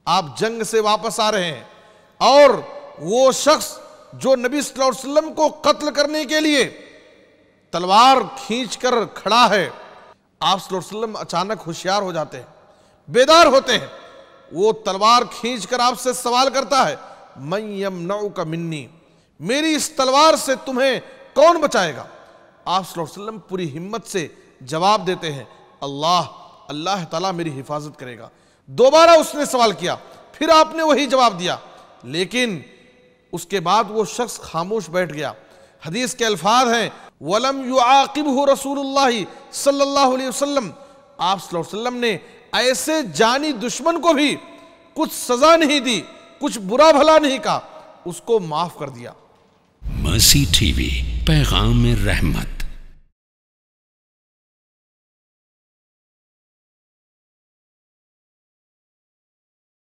آپ جنگ سے واپس آ رہے ہیں اور وہ شخص جو نبی صلی اللہ علیہ وسلم کو قتل کرنے کے لیے تلوار کھینچ کر کھڑا ہے، آپ صلی اللہ علیہ وسلم اچانک ہوشیار ہو جاتے ہیں، بیدار ہوتے ہیں، وہ تلوار کھینچ کر آپ سے سوال کرتا ہے من یمنعک منی، میری اس تلوار سے تمہیں کون بچائے گا؟ آپ صلی اللہ علیہ وسلم پوری ہمت سے جواب دیتے ہیں اللہ تعالیٰ میری حفاظت کرے گا۔ دوبارہ اس نے سوال کیا، پھر آپ نے وہی جواب دیا، لیکن اس کے بعد وہ شخص خاموش بیٹھ گیا۔ حدیث کے الفاظ ہیں وَلَمْ يُعَاقِبْهُ رَسُولُ اللَّهِ صلی اللہ علیہ وسلم، آپ صلی اللہ علیہ وسلم نے ایسے جانی دشمن کو بھی کچھ سزا نہیں دی، کچھ برا بھلا نہیں کہا، اس کو معاف کر دیا۔ مرسی ٹی وی، پیغام رحمت۔